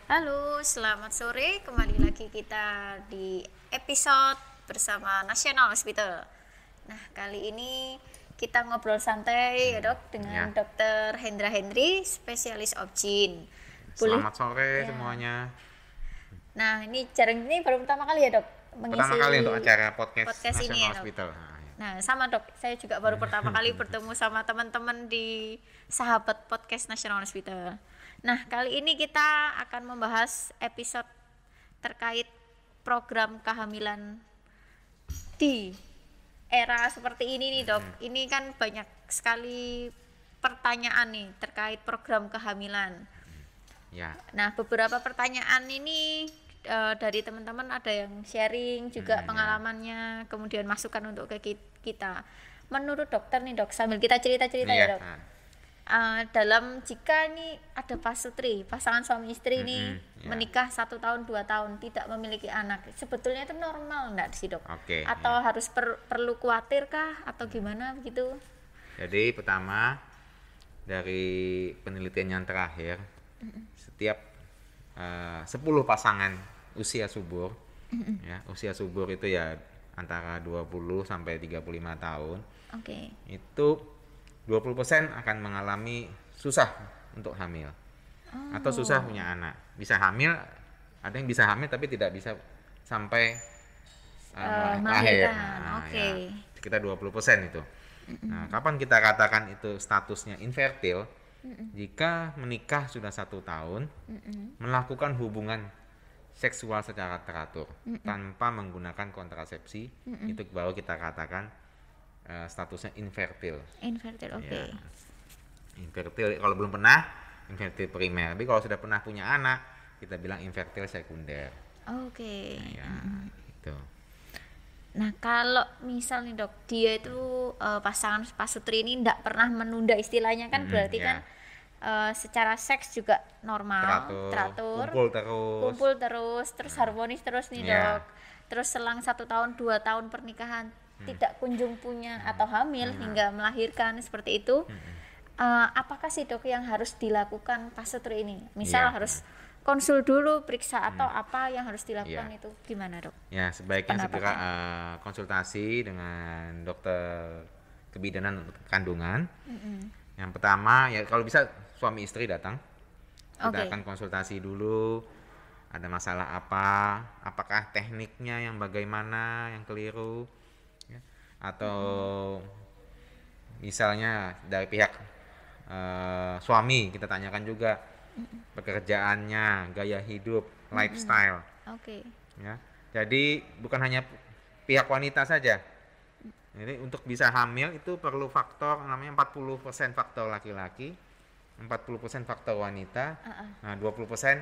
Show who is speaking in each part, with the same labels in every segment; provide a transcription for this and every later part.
Speaker 1: Halo, selamat sore. Kembali lagi kita di episode bersama National Hospital. Nah, kali ini kita ngobrol santai ya dok dengan
Speaker 2: Ya.
Speaker 1: Dr. Hendra Hendri, spesialis obgyn.
Speaker 2: Selamat sore
Speaker 1: Ya.
Speaker 2: semuanya.
Speaker 1: Nah, ini baru pertama kali ya dok mengisi
Speaker 2: Pertama kali untuk acara podcast
Speaker 1: ini ya
Speaker 2: National
Speaker 1: dok.
Speaker 2: Hospital. Ya.
Speaker 1: Nah, sama dok, saya juga baru pertama kali bertemu sama teman-teman di sahabat podcast National Hospital. Nah, kali ini kita akan membahas episode terkait program kehamilan di era seperti ini nih dok. Ini kan banyak sekali pertanyaan nih terkait program kehamilan.
Speaker 2: Ya.
Speaker 1: Nah, beberapa pertanyaan ini dari teman-teman ada yang sharing juga pengalamannya, kemudian masukan untuk ke kita. Menurut dokter nih dok, sambil kita cerita-cerita ya dok. Dalam jika ini ada pasutri, pasangan suami istri ini menikah 1 tahun 2 tahun tidak memiliki anak, sebetulnya itu normal enggak sih dok?
Speaker 2: Oke,
Speaker 1: Atau harus perlu khawatir kah atau gimana begitu?
Speaker 2: Jadi pertama dari penelitian yang terakhir, setiap 10 pasangan usia subur, ya, usia subur itu ya antara 20 sampai 35 tahun.
Speaker 1: Oke.
Speaker 2: Itu 20% akan mengalami susah untuk hamil. Atau susah punya anak. Bisa hamil, ada yang bisa hamil tapi tidak bisa sampai lahir.
Speaker 1: Melahirkan.
Speaker 2: Nah,
Speaker 1: Oke.
Speaker 2: ya, sekitar 20% itu. Nah, kapan kita katakan itu statusnya infertil? Jika menikah sudah 1 tahun, melakukan hubungan seksual secara teratur tanpa menggunakan kontrasepsi, itu baru kita katakan statusnya infertil.
Speaker 1: Infertil, oke.
Speaker 2: Ya. Infertil kalau belum pernah, infertil primer. Tapi kalau sudah pernah punya anak, kita bilang infertil sekunder.
Speaker 1: Oke.
Speaker 2: Nah, ya, itu.
Speaker 1: Nah, kalau misal nih dok, dia itu pasangan pasutri ini tidak pernah menunda istilahnya kan, berarti
Speaker 2: ya.
Speaker 1: kan secara seks juga normal, teratur, kumpul terus harmonis terus nih dok. Terus selang 1 tahun 2 tahun pernikahan tidak kunjung punya atau hamil hingga melahirkan seperti itu. Apakah sih dok yang harus dilakukan pasutri ini? Misal harus konsul dulu, periksa atau apa yang harus dilakukan itu gimana dok?
Speaker 2: Ya, sebaiknya segera konsultasi dengan dokter kebidanan kandungan. Yang pertama ya kalau bisa suami istri datang. Kita akan konsultasi dulu. Ada masalah apa? Apakah tekniknya yang bagaimana, yang keliru? Ya. Atau misalnya dari pihak suami kita tanyakan juga pekerjaannya, gaya hidup, lifestyle. Ya. Jadi bukan hanya pihak wanita saja. Jadi untuk bisa hamil itu perlu faktor namanya 40% faktor laki-laki, 40% faktor wanita, nah 20%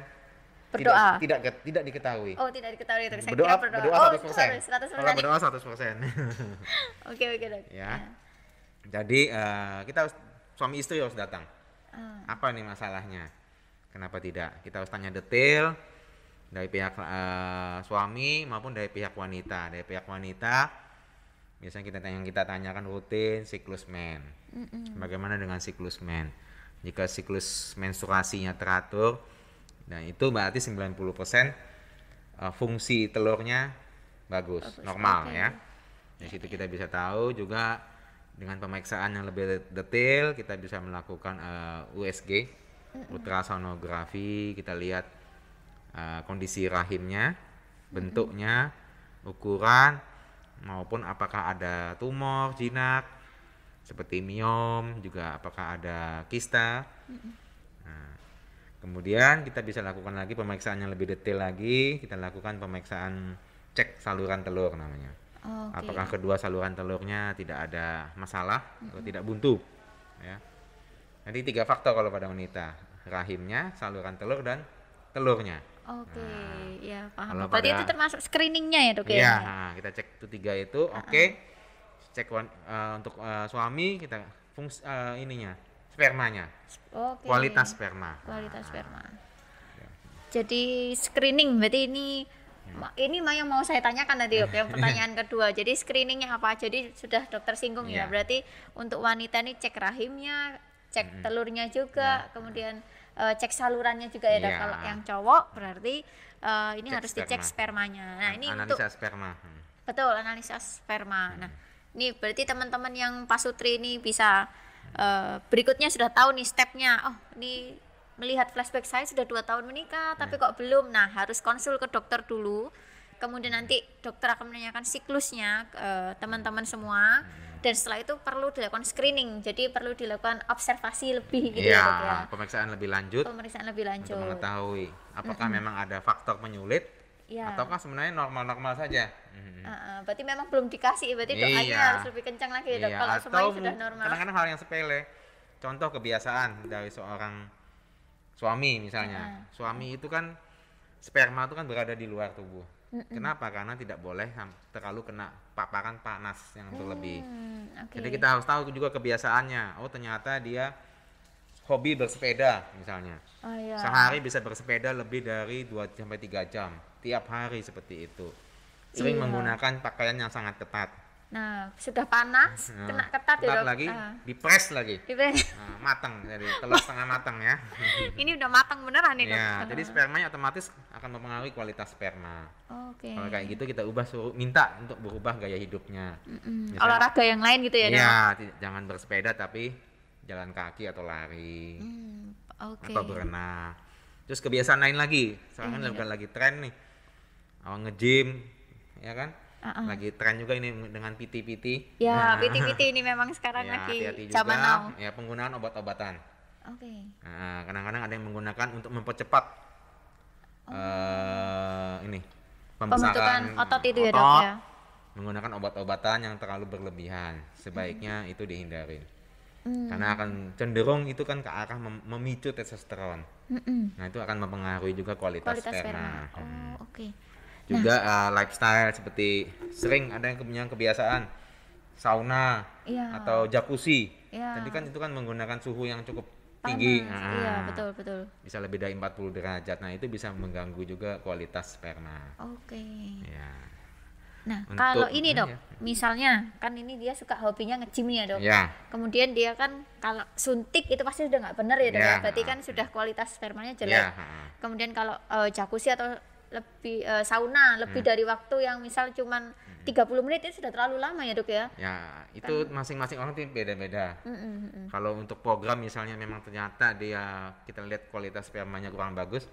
Speaker 1: berdoa.
Speaker 2: Tidak diketahui.
Speaker 1: Oh, tidak diketahui itu.
Speaker 2: Berdoa 100%.
Speaker 1: 100%.
Speaker 2: Kalau berdoa 100%.
Speaker 1: Oke, dok.
Speaker 2: Ya. Jadi kita harus, suami istri harus datang. Apa nih masalahnya? Kenapa tidak? Kita harus tanya detail dari pihak suami maupun dari pihak wanita. Dari pihak wanita biasanya kita tanyakan rutin siklus men. Bagaimana dengan siklus men? Jika siklus menstruasinya teratur, nah itu berarti 90% fungsi telurnya bagus normal ya. Di situ kita bisa tahu juga dengan pemeriksaan yang lebih detail kita bisa melakukan USG, ultrasonografi, kita lihat kondisi rahimnya, bentuknya, ukuran maupun apakah ada tumor jinak seperti miom, juga apakah ada kista. Nah, kemudian kita bisa lakukan lagi pemeriksaan yang lebih detail lagi. Kita lakukan pemeriksaan cek saluran telur namanya. Apakah kedua saluran telurnya tidak ada masalah atau tidak buntu. Ya. Jadi 3 faktor kalau pada wanita, rahimnya, saluran telur dan telurnya.
Speaker 1: Ya paham. Berarti itu termasuk screeningnya ya dok ya?
Speaker 2: Iya, kita cek itu 3 itu, cek untuk suami kita ininya spermanya, kualitas sperma.
Speaker 1: Jadi screening berarti ini yang mau saya tanyakan tadi dok, yang pertanyaan kedua. Jadi screeningnya apa? Jadi sudah dokter singgung ya. Berarti untuk wanita ini cek rahimnya, cek telurnya juga, kemudian cek salurannya juga ya dok. Kalau yang cowok berarti ini harus dicek spermanya. Nah ini
Speaker 2: analisa sperma.
Speaker 1: Betul, analisa sperma. Nah ini berarti teman-teman yang pasutri ini bisa berikutnya sudah tahu nih stepnya. Oh ini melihat flashback saya sudah 2 tahun menikah tapi kok belum. Nah harus konsul ke dokter dulu, kemudian nanti dokter akan menanyakan siklusnya teman-teman semua, dan setelah itu perlu dilakukan screening, jadi perlu dilakukan observasi lebih gitu ya.
Speaker 2: Pemeriksaan lebih lanjut untuk mengetahui apakah memang ada faktor penyulit ataukah sebenarnya normal-normal saja.
Speaker 1: Berarti memang belum dikasih, berarti doanya harus lebih kencang lagi dok. Kalau semuanya sudah normal.
Speaker 2: Kadang-kadang hal yang sepele, contoh kebiasaan dari seorang suami misalnya. Suami itu kan sperma itu kan berada di luar tubuh. Kenapa? Karena tidak boleh terlalu kena paparan panas yang berlebih. Jadi kita harus tahu juga kebiasaannya. Oh ternyata dia hobi bersepeda misalnya. Sehari bisa bersepeda lebih dari 2-3 jam tiap hari seperti itu. Sering menggunakan pakaian yang sangat ketat.
Speaker 1: Nah sudah panas, kena ketat ya dok.
Speaker 2: Lagi, dipres lagi. Matang, jadi telur setengah matang ya.
Speaker 1: Ini udah matang beneran nih dok.
Speaker 2: Jadi spermanya otomatis akan mempengaruhi kualitas sperma. Kalau kayak gitu kita minta untuk berubah gaya hidupnya.
Speaker 1: Misalnya, olahraga yang lain gitu ya dok?
Speaker 2: Jangan bersepeda tapi jalan kaki atau lari, atau berenang. Terus kebiasaan lain lagi, sekarang kan lagi tren nih, nge-gym, ya kan? Lagi tren juga ini dengan PT-PT.
Speaker 1: Ya, PT-PT ini memang sekarang lagi zaman now.
Speaker 2: Ya, penggunaan obat-obatan. Nah, kadang-kadang ada yang menggunakan untuk mempercepat
Speaker 1: pembentukan otot itu ya dok ya.
Speaker 2: Menggunakan obat-obatan yang terlalu berlebihan, sebaiknya itu dihindarin. Karena akan cenderung itu kan ke arah memicu testosteron. Nah itu akan mempengaruhi juga kualitas sperma. Juga lifestyle seperti sering ada yang punya kebiasaan sauna atau jacuzzi. Jadi kan itu kan menggunakan suhu yang cukup tinggi.
Speaker 1: Iya betul.
Speaker 2: Bisa lebih dari 40 derajat. Nah itu bisa mengganggu juga kualitas sperma.
Speaker 1: Nah kalau ini dok, misalnya kan ini dia suka hobinya nge-gym ya dok. Kemudian dia kan kalau suntik itu pasti sudah nggak benar ya dok. Berarti kan sudah kualitas spermanya jelek. Kemudian kalau jacuzzi atau lebih sauna lebih dari waktu yang misal cuman 30 menit itu sudah terlalu lama ya dok ya.
Speaker 2: Itu masing-masing orang itu beda-beda. Kalau untuk program misalnya memang ternyata kita lihat kualitas spermanya kurang bagus,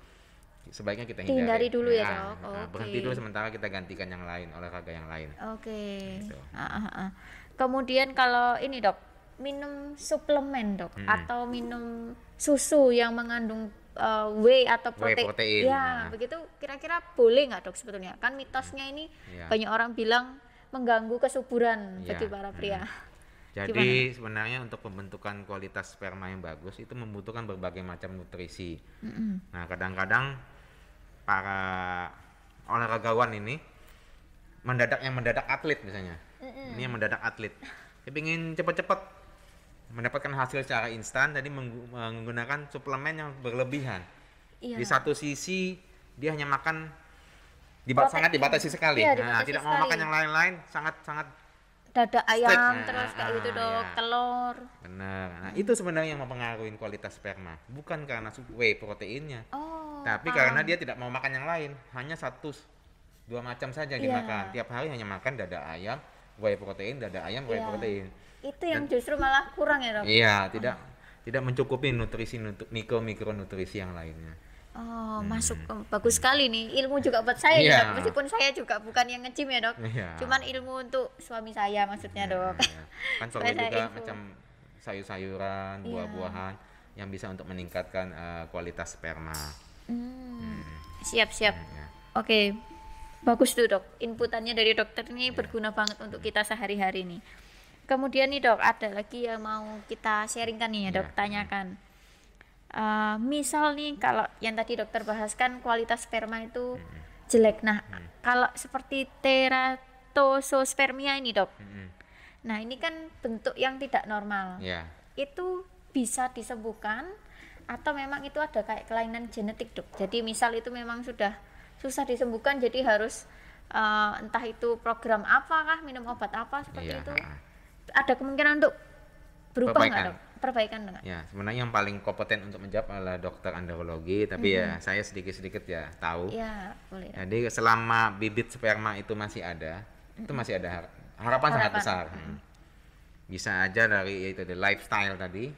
Speaker 2: sebaiknya kita
Speaker 1: hindari dulu ya dok.
Speaker 2: Berhenti dulu sementara kita gantikan yang lain, olahraga yang lain.
Speaker 1: Gitu. Kemudian kalau ini dok, minum suplemen dok, atau minum susu yang mengandung whey atau protein. Begitu kira-kira boleh nggak dok sebetulnya? Kan mitosnya ini banyak orang bilang mengganggu kesuburan bagi para pria.
Speaker 2: Jadi sebenarnya untuk pembentukan kualitas sperma yang bagus itu membutuhkan berbagai macam nutrisi. Nah kadang-kadang para olahragawan ini mendadak atlet misalnya. Ini yang mendadak atlet. Dia ingin cepat-cepat mendapatkan hasil secara instan, jadi menggunakan suplemen yang berlebihan. Di satu sisi dia hanya makan sangat dibatasi sekali. Tidak mau makan yang lain-lain, sangat
Speaker 1: dada ayam terus kayak gitu dok, telur.
Speaker 2: Benar. Nah itu sebenarnya yang mempengaruhi kualitas sperma, bukan karena whey proteinnya, tapi karena dia tidak mau makan yang lain, hanya 1-2 macam saja dimakan. Tiap hari hanya makan dada ayam, whey protein, dada ayam, whey protein.
Speaker 1: Itu yang justru malah kurang ya dok.
Speaker 2: Tidak mencukupi nutrisi mikronutrisi yang lainnya.
Speaker 1: Masuk bagus sekali nih, ilmu juga buat saya ya dok. Meskipun saya juga bukan yang nge-gym ya dok, cuman ilmu untuk suami saya maksudnya dok.
Speaker 2: Kan perlu juga macam sayur-sayuran, buah-buahan yang bisa untuk meningkatkan kualitas sperma.
Speaker 1: Siap. Oke, bagus tuh dok, inputannya dari dokter ini berguna banget untuk kita sehari-hari nih. Kemudian nih dok, ada lagi yang mau kita sharingkan nih ya dok, tanyakan. Misal nih kalau yang tadi dokter bahaskan kualitas sperma itu jelek. Nah kalau seperti teratospermia ini dok, nah ini kan bentuk yang tidak normal. Itu bisa disembuhkan atau memang itu ada kayak kelainan genetik dok? Jadi misal itu memang sudah susah disembuhkan, jadi harus entah itu program apakah, minum obat apa seperti itu, ada kemungkinan untuk berubah nggak dok? perbaikan enggak?
Speaker 2: Ya, sebenarnya yang paling kompeten untuk menjawab adalah dokter andrologi, tapi ya saya sedikit-sedikit ya tahu.
Speaker 1: Ya, boleh.
Speaker 2: Jadi selama bibit sperma itu masih ada, itu masih ada harapan sangat besar. Bisa aja dari yaitu the lifestyle tadi,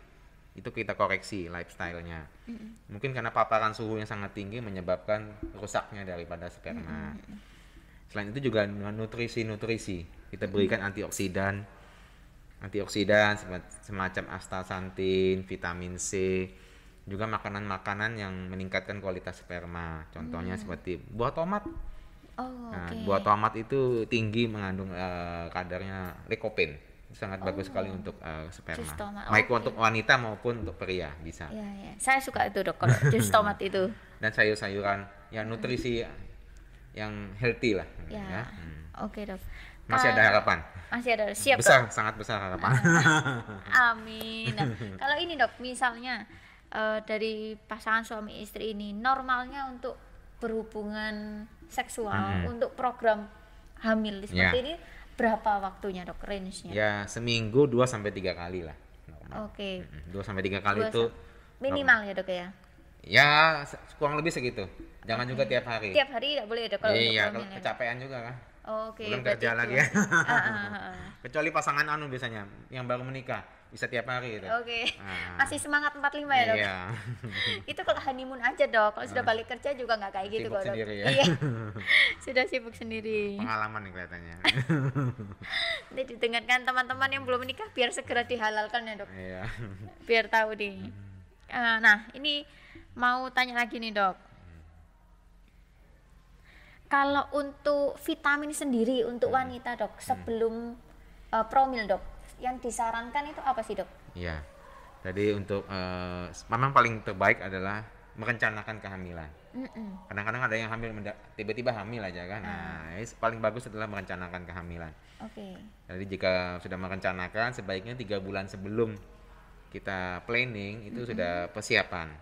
Speaker 2: itu kita koreksi lifestyle-nya. Mungkin karena paparan suhu yang sangat tinggi menyebabkan rusaknya daripada sperma. Selain itu juga nutrisi kita berikan antioksidan semacam astaxanthin, vitamin C, juga makanan-makanan yang meningkatkan kualitas sperma. Contohnya seperti buah tomat. Buah tomat itu tinggi mengandung kadarnya lycopene, sangat bagus sekali untuk sperma. Baik untuk wanita maupun untuk pria bisa.
Speaker 1: Ya. Saya suka itu dok kalau jus tomat itu.
Speaker 2: Dan sayur-sayuran, ya nutrisi yang healthy lah.
Speaker 1: Ya. Oke dok.
Speaker 2: Masih ada harapan.
Speaker 1: Masih ada, siap
Speaker 2: besar,
Speaker 1: dok.
Speaker 2: Sangat besar harapan.
Speaker 1: Amin. Nah, kalau ini dok, misalnya dari pasangan suami istri ini normalnya untuk berhubungan seksual untuk program hamil seperti ini berapa waktunya dok, range-nya?
Speaker 2: Ya seminggu 2-3 kali lah.
Speaker 1: Oke.
Speaker 2: 2-3 kali itu
Speaker 1: minimal ya dok ya?
Speaker 2: Ya kurang lebih segitu. Jangan juga tiap hari.
Speaker 1: Tiap hari tidak boleh dok kalau untuk
Speaker 2: kalau kecapean juga kan. Belum kerja
Speaker 1: itu.
Speaker 2: lagi ya. Kecuali pasangan biasanya yang baru menikah bisa tiap hari itu.
Speaker 1: Masih semangat 45 ya dok?
Speaker 2: Iya.
Speaker 1: Itu kalau honeymoon aja dok, kalau sudah balik kerja juga nggak kayak gitu kok dok.
Speaker 2: Sendiri, ya?
Speaker 1: Iya. Sudah sibuk sendiri.
Speaker 2: Pengalaman nih kelihatannya.
Speaker 1: Nanti didengarkan teman-teman yang belum menikah biar segera dihalalkan ya dok.
Speaker 2: Iya.
Speaker 1: Biar tahu nih. Nah ini mau tanya lagi nih dok. Kalau untuk vitamin sendiri untuk wanita dok, sebelum promil dok, yang disarankan itu apa sih dok?
Speaker 2: Iya, jadi untuk memang paling terbaik adalah merencanakan kehamilan. Kadang-kadang ada yang hamil tiba-tiba hamil aja kan. Nah, paling bagus adalah merencanakan kehamilan. Jadi jika sudah merencanakan, sebaiknya 3 bulan sebelum kita planning itu sudah persiapan.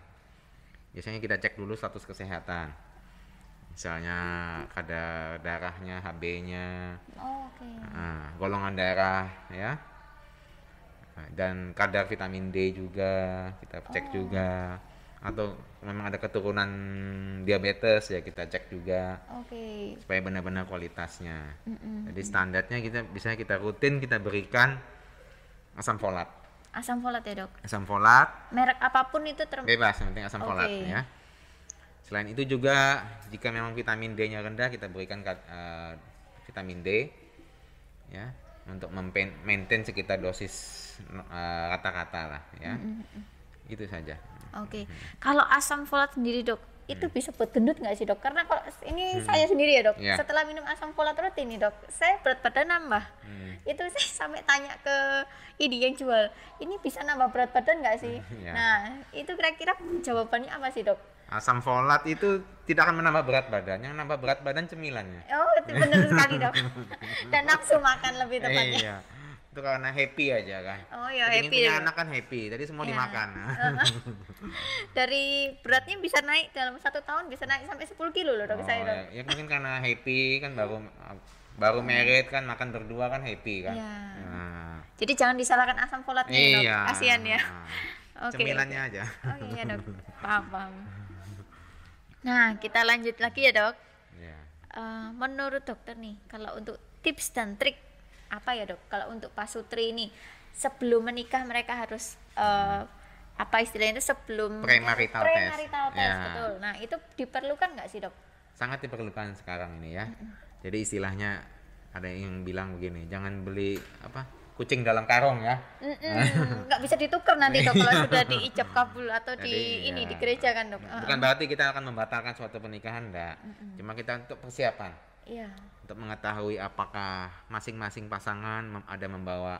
Speaker 2: Biasanya kita cek dulu status kesehatan. Misalnya kadar darahnya, HB-nya, golongan darah ya, dan kadar vitamin D juga kita cek juga, atau memang ada keturunan diabetes ya kita cek juga, supaya benar-benar kualitasnya. Jadi standarnya kita rutin kita berikan asam folat.
Speaker 1: Asam folat ya dok?
Speaker 2: Asam folat.
Speaker 1: Merek apapun itu
Speaker 2: bebas, yang penting asam folat ya. Selain itu juga jika memang vitamin D-nya rendah kita berikan vitamin D ya untuk maintain sekitar dosis rata-rata lah ya. Itu saja.
Speaker 1: Kalau asam folat sendiri dok, itu bisa buat gendut nggak sih dok? Karena kalau ini saya sendiri ya dok, setelah minum asam folat rutin nih dok, saya berat badan nambah. Itu saya sampai tanya ke ini yang jual, ini bisa nambah berat badan nggak sih? Nah itu kira-kira jawabannya apa sih dok?
Speaker 2: Asam folat itu tidak akan menambah berat badan, yang nambah berat badan cemilannya.
Speaker 1: Itu benar sekali dok. Dan nafsu makan lebih tepatnya.
Speaker 2: Iya, itu karena happy aja kan.
Speaker 1: Happy.
Speaker 2: Punya anak kan happy, tadi semua dimakan.
Speaker 1: Dari beratnya bisa naik dalam 1 tahun bisa naik sampai 10 kilo loh dok saya dok.
Speaker 2: Ya mungkin karena happy kan baru married kan, makan berdua kan happy kan.
Speaker 1: Jadi jangan disalahkan asam folatnya dok, kasihan ya.
Speaker 2: Cemilannya aja.
Speaker 1: Iya dok, paham. Nah kita lanjut lagi ya dok. Menurut dokter nih, kalau untuk tips dan trik apa ya dok, kalau untuk pasutri ini sebelum menikah mereka harus apa istilahnya itu sebelum
Speaker 2: premarital test,
Speaker 1: betul. Nah itu diperlukan nggak sih dok?
Speaker 2: Sangat diperlukan sekarang ini ya. Jadi istilahnya ada yang bilang begini, jangan beli kucing dalam karung ya.
Speaker 1: Nggak bisa ditukar nanti dok kalau sudah diijab kabul atau di gereja kan dok.
Speaker 2: Bukan berarti kita akan membatalkan suatu pernikahan, enggak. Cuma kita untuk persiapan. Untuk mengetahui apakah masing-masing pasangan ada membawa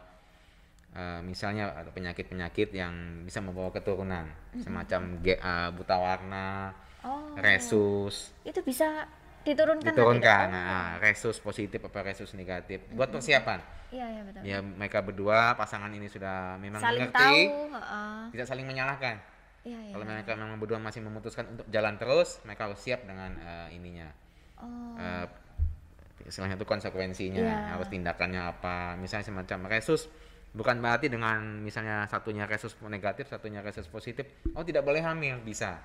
Speaker 2: misalnya ada penyakit-penyakit yang bisa membawa keturunan, semacam buta warna, resus.
Speaker 1: Itu bisa diturunkan.
Speaker 2: Resus positif apa resus negatif. Buat persiapan.
Speaker 1: Iya betul.
Speaker 2: Ya mereka berdua pasangan ini sudah memang
Speaker 1: saling
Speaker 2: mengerti,
Speaker 1: tahu,
Speaker 2: tidak saling menyalahkan. Kalau mereka memang berdua masih memutuskan untuk jalan terus, mereka harus siap dengan ininya. Istilahnya itu konsekuensinya, harus tindakannya apa. Misalnya semacam resus Bukan berarti dengan misalnya satunya resus negatif, satunya resus positif, oh tidak boleh hamil, bisa.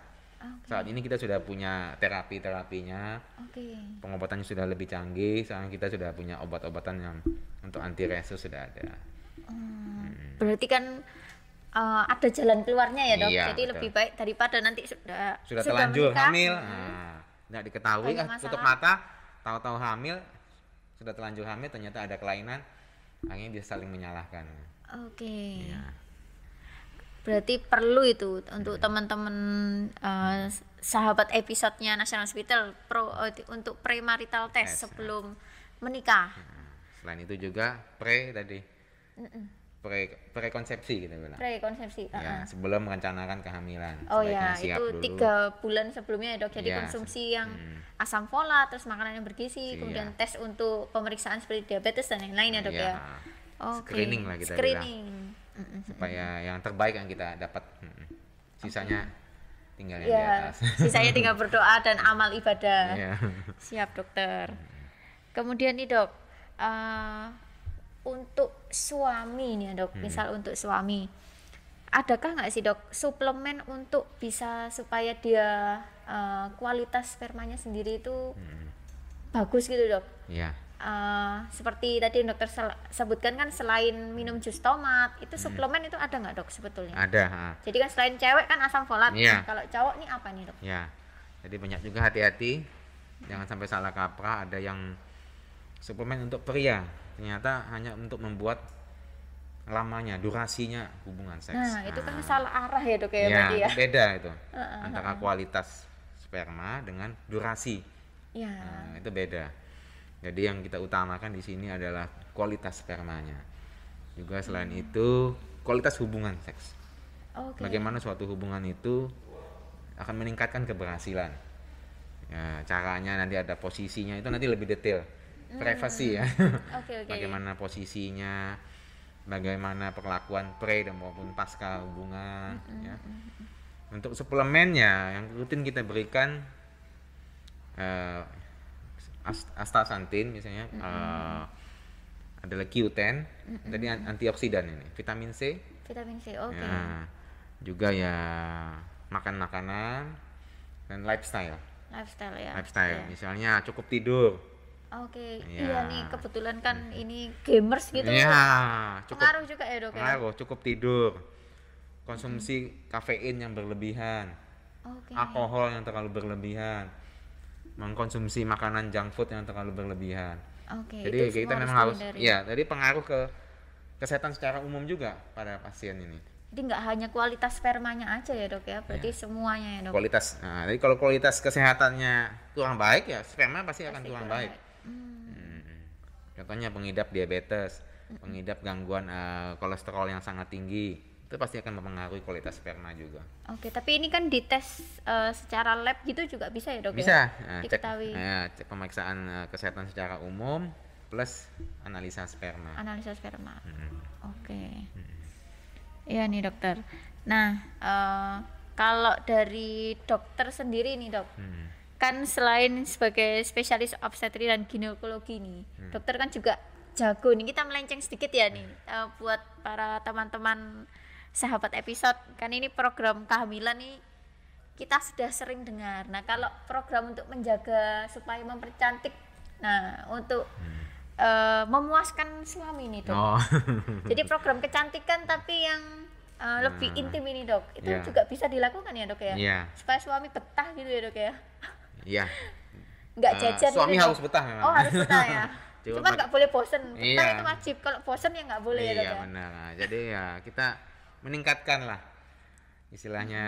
Speaker 2: Saat ini kita sudah punya terapinya, pengobatannya sudah lebih canggih, sekarang kita sudah punya obat-obatan yang untuk anti resus sudah ada.
Speaker 1: Berarti kan ada jalan keluarnya ya dok,
Speaker 2: iya,
Speaker 1: jadi betul. Lebih baik daripada nanti sudah
Speaker 2: terlanjur hamil, nggak diketahui tutup mata, tahu-tahu hamil, sudah terlanjur hamil ternyata ada kelainan. Akhirnya bisa saling menyalahkan. Ya.
Speaker 1: Berarti perlu itu untuk teman-teman sahabat episodenya National Hospital untuk premarital test sebelum menikah.
Speaker 2: Selain itu juga prekonsepsi kita bilang.
Speaker 1: Prekonsepsi.
Speaker 2: Ya, sebelum merencanakan kehamilan.
Speaker 1: Oh ya, itu 3 bulan sebelumnya ya dok. Jadi konsumsi yang asam folat, terus makanan yang bergizi, kemudian tes untuk pemeriksaan seperti diabetes dan lain-lain ya dok ya.
Speaker 2: Screening lah kita bilang. Supaya yang terbaik yang kita dapat. Sisanya tinggal yang di atas.
Speaker 1: Sisanya tinggal berdoa dan amal ibadah. Siap dokter. Kemudian nih dok, untuk suami nih dok, misal untuk suami, adakah nggak sih dok suplemen untuk bisa supaya dia kualitas spermanya sendiri itu bagus gitu dok? Seperti tadi dokter sebutkan kan, selain minum jus tomat itu suplemen itu ada nggak dok sebetulnya?
Speaker 2: Ada.
Speaker 1: Jadi kan selain cewek kan asam folat, kalau cowok nih apa nih dok?
Speaker 2: Ya, jadi banyak juga, hati-hati jangan sampai salah kaprah. Ada yang suplemen untuk pria ternyata hanya untuk membuat lamanya, durasinya hubungan seks.
Speaker 1: Nah, itu kan salah arah ya dok ya, berarti ya.
Speaker 2: Beda itu antara kualitas sperma dengan durasi. Itu beda. Jadi yang kita utamakan di sini adalah kualitas spermanya. Juga selain itu kualitas hubungan seks. Bagaimana suatu hubungan itu akan meningkatkan keberhasilan. Ya, caranya nanti ada posisinya, itu nanti lebih detail. Privasi ya. Bagaimana posisinya, bagaimana perlakuan pre dan maupun pasca hubungan. Ya. Untuk suplemennya yang rutin kita berikan astaxanthin misalnya, adalah Q10, tadi antioksidan ini, vitamin C. Ya, juga ya makan makanan dan lifestyle ya. Misalnya cukup tidur.
Speaker 1: Iya nih kebetulan kan ini gamers gitu. Pengaruh juga ya dok ya.
Speaker 2: Cukup tidur, konsumsi kafein yang berlebihan, alkohol yang terlalu berlebihan, mengkonsumsi makanan junk food yang terlalu berlebihan. Jadi kita memang harus jadi pengaruh ke kesehatan secara umum juga pada pasien ini.
Speaker 1: Jadi nggak hanya kualitas spermanya aja ya dok ya, berarti semuanya ya dok.
Speaker 2: Jadi kalau kualitas kesehatannya kurang baik ya sperma pasti akan kurang baik. Contohnya pengidap diabetes, pengidap gangguan kolesterol yang sangat tinggi, itu pasti akan mempengaruhi kualitas sperma juga.
Speaker 1: Tapi ini kan dites secara lab gitu juga bisa ya dok?
Speaker 2: Bisa.
Speaker 1: Diketahui.
Speaker 2: Cek pemeriksaan kesehatan secara umum plus analisa sperma.
Speaker 1: Iya nih dokter. Nah, kalau dari dokter sendiri nih dok, kan selain sebagai spesialis obstetri dan ginekologi nih, dokter kan juga jago nih. Kita melenceng sedikit ya nih, buat para teman-teman sahabat episode, kan ini program kehamilan nih kita sudah sering dengar. Nah kalau program untuk menjaga supaya mempercantik, nah untuk memuaskan suami nih dok. Jadi program kecantikan tapi yang lebih intim ini dok, itu juga bisa dilakukan ya dok ya, supaya suami betah gitu ya dok ya. Nggak jajan
Speaker 2: suami
Speaker 1: gitu,
Speaker 2: harus betah memang.
Speaker 1: Harus betah ya. Cuma nggak boleh bosen. Betah itu wajib. Kalau bosen ya nggak boleh ya dok ya.
Speaker 2: Benar. Jadi ya kita meningkatkan lah istilahnya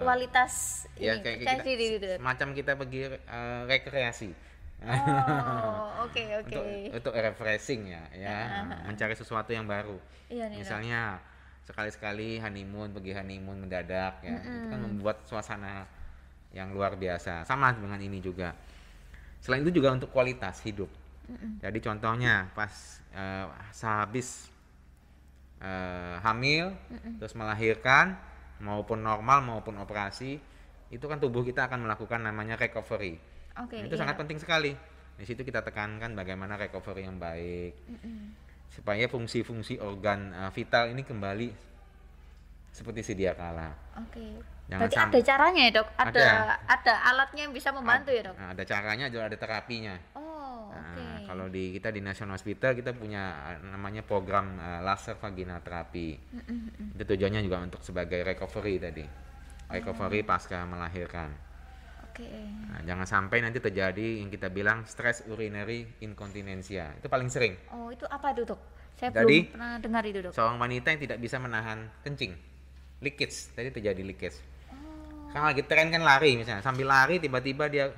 Speaker 1: kualitas
Speaker 2: semacam kita pergi rekreasi. Untuk refreshing ya, mencari sesuatu yang baru. Misalnya sekali-sekali pergi honeymoon mendadak ya, itu kan membuat suasana yang luar biasa. Sama dengan ini juga. Selain itu juga untuk kualitas hidup. Jadi contohnya pas sehabis hamil, terus melahirkan, maupun normal maupun operasi, itu kan tubuh kita akan melakukan namanya recovery. Itu sangat penting sekali. Di situ kita tekankan bagaimana recovery yang baik. supaya fungsi-fungsi organ vital ini kembali seperti sedia kala.
Speaker 1: Oke. Berarti ada caranya ya dok? Ada alatnya yang bisa membantu ya dok?
Speaker 2: Ada caranya, juga ada terapinya.
Speaker 1: Oh, oke.
Speaker 2: Kalau kita di National Hospital kita punya namanya program laser vaginal terapi. Itu tujuannya juga untuk sebagai recovery tadi. Recovery pasca melahirkan. Nah, jangan sampai nanti terjadi yang kita bilang stress urinary incontinentia. Itu paling sering.
Speaker 1: Oh, itu apa itu dok? Saya belum pernah dengar itu dok.
Speaker 2: Seorang wanita yang tidak bisa menahan kencing, leakage, tadi terjadi leakage. Kan lagi tren kan lari misalnya, sambil lari tiba-tiba dia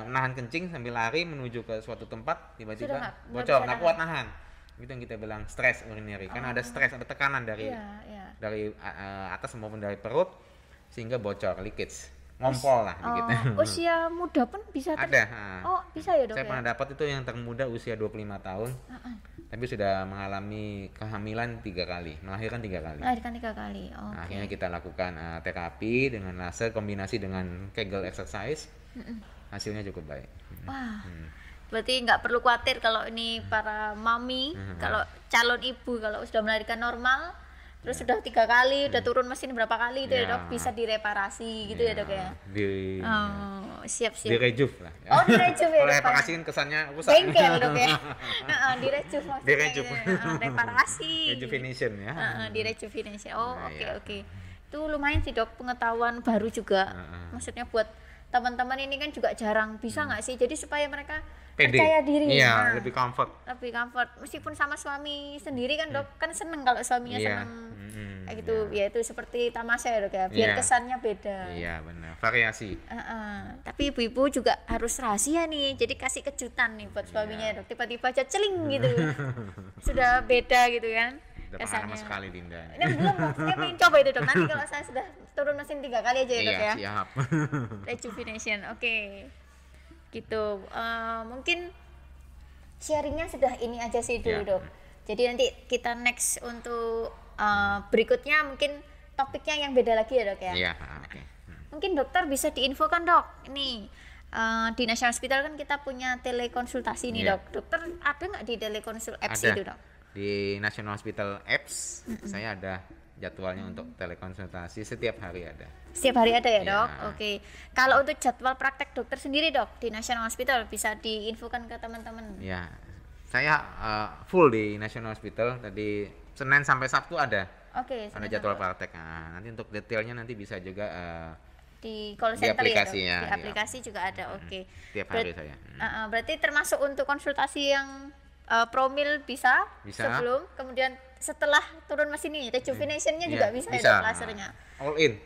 Speaker 2: nahan kencing sambil lari menuju ke suatu tempat, tiba-tiba bocor, nggak kuat nahan. Itu yang kita bilang stress urinary. Karena ada stres, ada tekanan dari atas maupun dari perut sehingga bocor, leakage. Ngompol lah dikit.
Speaker 1: Usia muda pun bisa
Speaker 2: ada.
Speaker 1: Bisa ya dok.
Speaker 2: Saya pernah dapat itu yang termuda usia 25 tahun. Tapi sudah mengalami kehamilan 3 kali, melahirkan 3 kali.
Speaker 1: Melahirkan 3 kali. Nah,
Speaker 2: akhirnya kita lakukan terapi dengan laser kombinasi dengan Kegel exercise. Hasilnya cukup baik.
Speaker 1: Wah. Berarti nggak perlu khawatir kalau ini para mami, kalau calon ibu kalau sudah melahirkan normal, terus sudah 3 kali, udah turun mesin berapa kali itu ya dok, bisa direparasi gitu ya dok ya. Siap-siap.
Speaker 2: Direjuv lah.
Speaker 1: Oh direjuv ya.
Speaker 2: Kalau reparasi kan kesannya rusak.
Speaker 1: Bengkel dok ya. Direjuv maksudnya.
Speaker 2: Direjuv.
Speaker 1: Reparasi.
Speaker 2: Rejuvenation ya.
Speaker 1: Direjuvenation. Oh oke. Itu lumayan sih dok, pengetahuan baru juga. Maksudnya buat teman-teman ini kan juga jarang bisa nggak sih, jadi supaya mereka percaya diri.
Speaker 2: Iya, lebih comfort.
Speaker 1: Meskipun sama suami sendiri kan dok, kan seneng kalau suaminya seneng kayak gitu. Ya itu seperti tamasya ya dok ya, biar kesannya beda.
Speaker 2: Iya benar, variasi.
Speaker 1: Tapi ibu-ibu juga harus rahasia nih, jadi kasih kejutan nih buat suaminya dok, tiba-tiba aja celing gitu. Sudah beda gitu kan
Speaker 2: kesannya. Sekali Dinda.
Speaker 1: Ini belum, maksudnya pengen coba itu dok, nanti kalau saya sudah turun mesin 3 kali aja ya dok ya.
Speaker 2: Siap.
Speaker 1: Rejuvenation, oke. Gitu. Mungkin sharingnya sudah ini aja sih dulu dok. Jadi nanti kita next untuk berikutnya mungkin topiknya yang beda lagi ya dok ya.
Speaker 2: Iya.
Speaker 1: Mungkin dokter bisa diinfokan dok. Ini di National Hospital kan kita punya telekonsultasi nih dok. Dokter ada nggak di telekonsul apps itu dok?
Speaker 2: Di National Hospital apps saya ada jadwalnya untuk telekonsultasi, setiap hari ada.
Speaker 1: Setiap hari ada ya dok? Oke. Kalau untuk jadwal praktek dokter sendiri dok di National Hospital bisa diinfokan ke teman-teman?
Speaker 2: Ya, saya full di National Hospital, tadi Senin sampai Sabtu ada.
Speaker 1: Oke.
Speaker 2: Ada jadwal praktek. Nah, nanti untuk detailnya nanti bisa juga
Speaker 1: di call center
Speaker 2: di aplikasi
Speaker 1: ya dok? Di aplikasi juga ada. Oke.
Speaker 2: Tiap hari saya.
Speaker 1: Berarti termasuk untuk konsultasi yang promil bisa sebelum, kemudian setelah turun mesin ini rejuvenation-nya juga bisa ya lasernya.
Speaker 2: All in.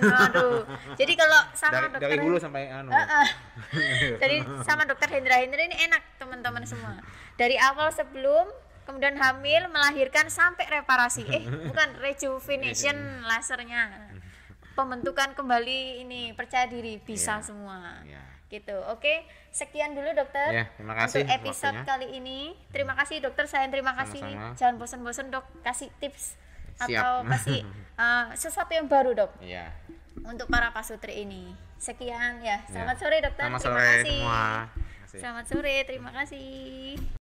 Speaker 1: Aduh. Jadi kalau sama dokter
Speaker 2: dari hulu sampai
Speaker 1: Jadi sama dokter Hendra ini enak teman-teman semua. Dari awal sebelum, kemudian hamil, melahirkan sampai reparasi. Bukan rejuvenation lasernya. Pembentukan kembali ini percaya diri bisa semua. Gitu. Oke, sekian dulu dokter
Speaker 2: terima kasih
Speaker 1: untuk episode kali ini. Terima kasih dokter, saya terima kasih. Jangan bosan-bosan dok kasih tips atau kasih sesuatu yang baru dok untuk para pasutri ini. Sekian ya. Selamat sore dokter.
Speaker 2: Selamat
Speaker 1: terima
Speaker 2: sore
Speaker 1: kasih.
Speaker 2: Semua.
Speaker 1: Selamat sore, terima kasih.